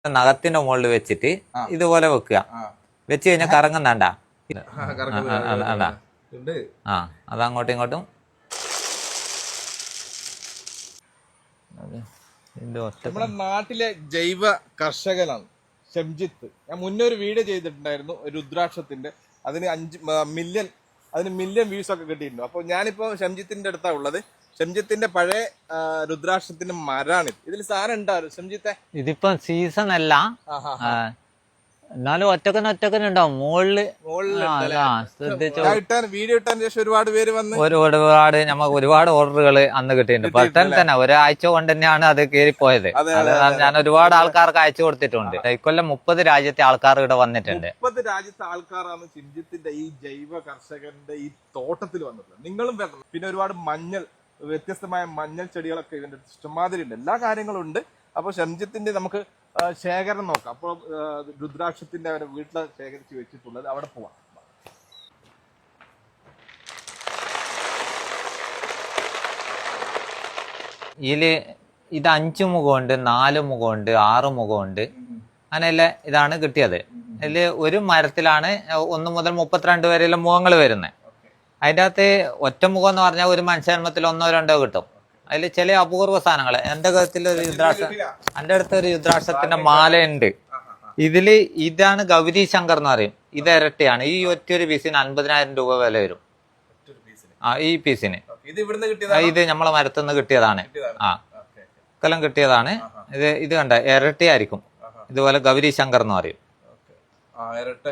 നഖത്തിന്റെ മുകളിൽ വെച്ചിട്ട് ഇതുപോലെ വെക്കുക. വെച്ച് കഴിഞ്ഞാൽ കറങ്ങുന്നണ്ട. ആ അതങ്ങോട്ടും ഇങ്ങോട്ടും. നമ്മുടെ നാട്ടിലെ ജൈവ കർഷകനാണ് ഷംജിത്ത്. ഞാൻ മുന്നേ ഒരു വീഡിയോ ചെയ്തിട്ടുണ്ടായിരുന്നു രുദ്രാക്ഷത്തിന്റെ. അതിന് 5 മില്യൺ വ്യൂസ് ഒക്കെ കിട്ടിയിട്ടുണ്ട്. അപ്പോൾ ഞാനിപ്പോ ഷംജിത്തിന്റെ അടുത്താണ് ഉള്ളത്. ഷംജിത്തിന്റെ പഴയ രുദ്രാക്ഷത്തിന്റെ മരാണ്. ഇതിൽ സാധനം ഉണ്ടാവും ഷംജിത്തെ. ഇതിപ്പം സീസൺ അല്ല, എന്നാലും ഒറ്റക്കനുണ്ടാവും മുകളില്. വീഡിയോ ഇട്ടതിന് ശേഷം ഒരുപാട് പേര് വന്ന് നമുക്ക് ഒരുപാട് ഓർഡറുകൾ അന്ന് കിട്ടിയിട്ടുണ്ട്. പെട്ടെന്ന് തന്നെ ഒരാഴ്ച കൊണ്ട് തന്നെയാണ് അത് കയറിപ്പോയത്. ഞാൻ ഒരുപാട് ആൾക്കാർക്ക് അയച്ചു കൊടുത്തിട്ടുണ്ട്. ഇക്കൊല്ലം 30 രാജ്യത്തെ ആൾക്കാർ ഇവിടെ വന്നിട്ടുണ്ട്. 30 രാജ്യത്തെ ആൾക്കാരാണ് ഷിംജിത്തിന്റെ ഈ ജൈവ കർഷകന്റെ ഈ തോട്ടത്തിൽ വന്നിട്ടുള്ളത്. നിങ്ങളും വരണം. പിന്നെ ഒരുപാട് വ്യത്യസ്തമായ മഞ്ഞൾ ചെടികളൊക്കെ ഇതിന്റെ ഇഷ്ടംമാതിരി ഉണ്ട്. എല്ലാ കാര്യങ്ങളും ഉണ്ട്. അപ്പോൾ ഷംജിത്തിന്റെ നമുക്ക് ശേഖരണം നോക്കാം. അപ്പോൾ രുദ്രാക്ഷത്തിന്റെ അവരെ വീട്ടിൽ ശേഖരിച്ച് വെച്ചിട്ടുള്ളത് അവിടെ പോവാം. ഇത് 5 മുഖമുണ്ട്, 4 മുഖമുണ്ട്, 6 മുഖമുണ്ട്. അങ്ങനെയല്ല ഇതാണ് കിട്ടിയത്. ഇതില് ഒരു മരത്തിലാണ് 1 മുതൽ 32 വരെയുള്ള മുഖങ്ങൾ വരുന്നത്. അതിൻ്റെ അകത്ത് ഒറ്റ മുഖം എന്ന് പറഞ്ഞാൽ ഒരു മനുഷ്യജന്മത്തിൽ 1 2 കിട്ടും. അതിൽ ചില അപൂർവ സാധനങ്ങൾ. എൻ്റെ അടുത്ത് ഒരു രുദ്രാക്ഷത്തിന്റെ മാലയുണ്ട്. ഇതാണ് ഗൗരി ശങ്കർ എന്ന് പറയും. ഇത് ഇരട്ടിയാണ്. ഈ ഒറ്റൊരു പീസിന് 50,000 രൂപ വില വരും. ഈ പീസിന്. ഇത് നമ്മളെ മരത്തുനിന്ന് കിട്ടിയതാണ്. കൊല്ലം കിട്ടിയതാണ്. ഇത് കണ്ട ഇരട്ടിയായിരിക്കും. ഇതുപോലെ ഗൗരി ശങ്കർ എന്ന് പറയും. ഇരട്ട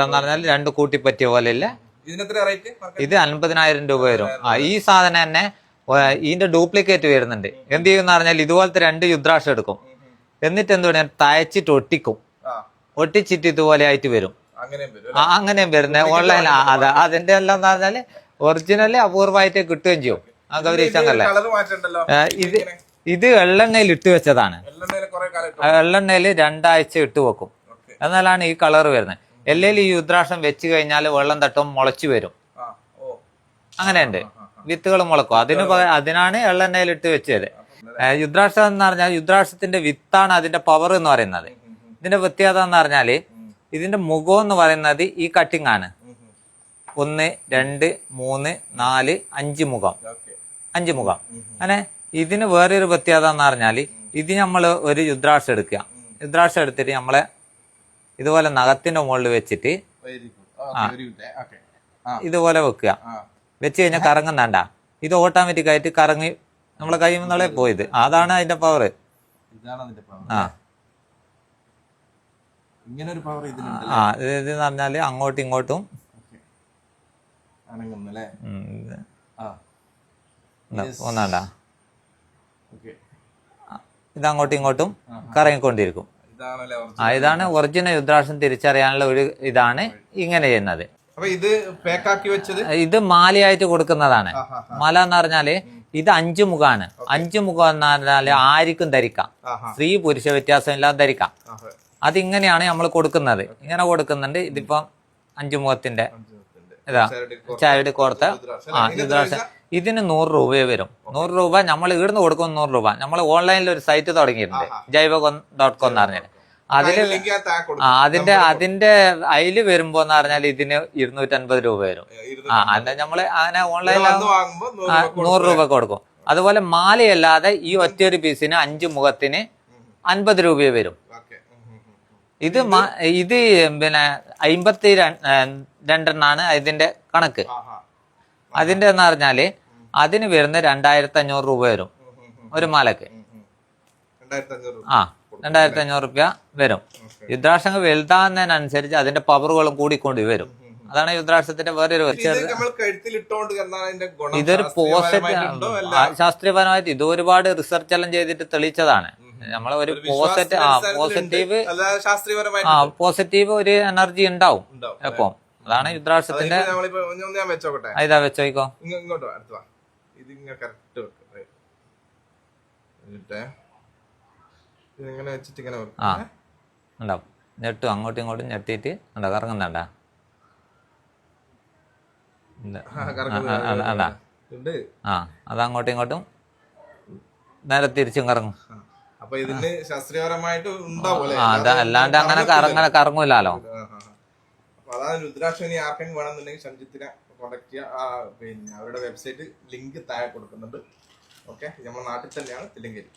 എന്ന് പറഞ്ഞാൽ 2 കൂട്ടിപ്പറ്റിയ പോലെ ഇല്ല. ഇത് 50,000 രൂപ വരും. ഈ സാധനം തന്നെ ഇതിന്റെ ഡ്യൂപ്ലിക്കേറ്റ് വരുന്നുണ്ട്. എന്ത് ചെയ്യുന്ന പറഞ്ഞാൽ ഇതുപോലത്തെ 2 രുദ്രാക്ഷം എടുക്കും. എന്നിട്ട് എന്ത് പറയാ തയ്ച്ചിട്ട് ഒട്ടിച്ചിട്ട് ഇതുപോലെ ആയിട്ട് വരും. അങ്ങനെയും വരുന്നത് ഓൺലൈൻ. അതിന്റെ എല്ലാം എന്ന് പറഞ്ഞാല് ഒറിജിനല് അപൂർവമായിട്ട് കിട്ടുകയും ചെയ്യും. ആ ഗൗരി ശങ്കറിലെ ഇത് എള്ളെണ്ണയിൽ ഇട്ട് വെച്ചതാണ്. എള്ളെണ്ണയിൽ 2 ആഴ്ച ഇട്ട് വെക്കും. എന്നാലാണ് ഈ കളർ വരുന്നത്. അല്ലെങ്കിൽ ഈ രുദ്രാക്ഷം വെച്ച് കഴിഞ്ഞാൽ വെള്ളം തട്ടും മുളച്ചു വരും. അങ്ങനെയുണ്ട്. വിത്തുകൾ മുളക്കും. അതിനാണ് എള്ളെണ്ണയിൽ ഇട്ട് വെച്ചത്. രുദ്രാക്ഷം എന്ന് പറഞ്ഞാൽ രുദ്രാക്ഷത്തിന്റെ വിത്താണ് അതിന്റെ പവർ എന്ന് പറയുന്നത്. ഇതിന്റെ പ്രത്യേകത എന്ന് പറഞ്ഞാല് ഇതിന്റെ മുഖം എന്ന് പറയുന്നത് ഈ കട്ടിങ് ആണ്. 1 2 3 4 5 മുഖം. 5 മുഖം. അങ്ങനെ ഇതിന് വേറൊരു പ്രത്യേകത എന്ന് പറഞ്ഞാല് ഇത് നമ്മള് ഒരു രുദ്രാക്ഷം എടുക്കുക. രുദ്രാക്ഷം എടുത്തിട്ട് നമ്മളെ ഇതുപോലെ നഖത്തിന്റെ മുകളിൽ വെച്ചിട്ട് ഇതുപോലെ വെക്കുക. വെച്ച് കഴിഞ്ഞാൽ കറങ്ങുന്നണ്ട. ഇത് ഓട്ടോമാറ്റിക് ആയിട്ട് കറങ്ങി നമ്മളെ കൈ മുന്നേ പോയത്. അതാണ് അതിന്റെ പവർ. ഇത് പറഞ്ഞാല് അങ്ങോട്ടും ഇങ്ങോട്ടും ഒന്നാണ്ട. ഇത് അങ്ങോട്ടും ഇങ്ങോട്ടും കറങ്ങിക്കൊണ്ടിരിക്കും. ഇതാണ് ഒറിജിനൽ രുദ്രാക്ഷം തിരിച്ചറിയാനുള്ള ഒരു ഇതാണ് ഇങ്ങനെ ചെയ്യുന്നത്. ഇത് മാലയായിട്ട് കൊടുക്കുന്നതാണ്. മാല എന്ന് പറഞ്ഞാല് ഇത് 5 മുഖമാണ്. 5 മുഖം എന്ന് പറഞ്ഞാല് ആർക്കും ധരിക്കാം. സ്ത്രീ പുരുഷ വ്യത്യാസം ഇല്ലാതെ ധരിക്കാം. അതിങ്ങനെയാണ് നമ്മൾ കൊടുക്കുന്നത്. ഇങ്ങനെ കൊടുക്കുന്നുണ്ട്. ഇതിപ്പം 5 മുഖത്തിന്റെ ഇതാ ചായയുടെ കോർത്ത് രുദ്രാക്ഷം. ഇതിന് 100 രൂപയെ വരും. 100 രൂപ നമ്മൾ ഇവിടുന്ന് കൊടുക്കും. 100 രൂപ നമ്മൾ ഓൺലൈനിൽ ഒരു സൈറ്റ് തുടങ്ങിയിട്ടുണ്ട്, jaiva.com എന്ന് പറഞ്ഞാൽ. അതിന്റെ അതില് വരുമ്പോ എന്ന് പറഞ്ഞാൽ ഇതിന് 250 രൂപ വരും. നമ്മള് അങ്ങനെ ഓൺലൈനിൽ 100 രൂപ കൊടുക്കും. അതുപോലെ മാലയല്ലാതെ ഈ ഒറ്റയൊരു പീസിന് 5 മുഖത്തിന് 50 രൂപയെ വരും. ഇത് പിന്നെ 52 ഇതിന്റെ കണക്ക്. അതിന്റെ എന്ന് പറഞ്ഞാല് അതിന് വരുന്ന 2,500 രൂപ വരും ഒരു മാലക്ക്. 2,500 രൂപ വരും. രുദ്രാക്ഷങ്ങൾ വലുതാകുന്നതിനനുസരിച്ച് അതിന്റെ പവറുകളും കൂടിക്കൊണ്ട് വരും. അതാണ് രുദ്രാക്ഷത്തിന്റെ വേറൊരു ഇതൊരു ശാസ്ത്രീയപരമായിട്ട് ഇത് ഒരുപാട് റിസർച്ച് എല്ലാം ചെയ്തിട്ട് തെളിയിച്ചതാണ്. നമ്മളെ ഒരു പോസിറ്റീവ് ഒരു എനർജി ഉണ്ടാവും എപ്പം. അതാണ് രുദ്രാക്ഷത്തിന്റെ. ഇതാ വെച്ചോക്കോ. ഉണ്ടാവും. ഞെട്ടും അങ്ങോട്ടും ഇങ്ങോട്ടും ഞെട്ടിയിട്ട് ഉണ്ടാ കറങ്ങുന്നുണ്ടാ. അതങ്ങോട്ടും ഇങ്ങോട്ടും നേരെ തിരിച്ചും കറങ്ങും. അപ്പൊ ഇതിന് ശാസ്ത്രീയപരമായിട്ട് ഉണ്ടാവും അല്ലാണ്ട് അങ്ങനെ കറങ്ങൂലാലോ. അപ്പൊ അതാണ് രുദ്രാക്ഷം. ഇനി ആർക്കെങ്കിലും വേണമെന്നുണ്ടെങ്കിൽ ഷംജിത്തിനെ കോൺടാക്ട് ചെയ്യുക. പിന്നെ അവരുടെ വെബ്സൈറ്റ് ലിങ്ക് താഴെ കൊടുക്കുന്നുണ്ട്. ഓക്കെ, നമ്മുടെ നാട്ടിൽ തന്നെയാണ്, തില്ലങ്കേരി.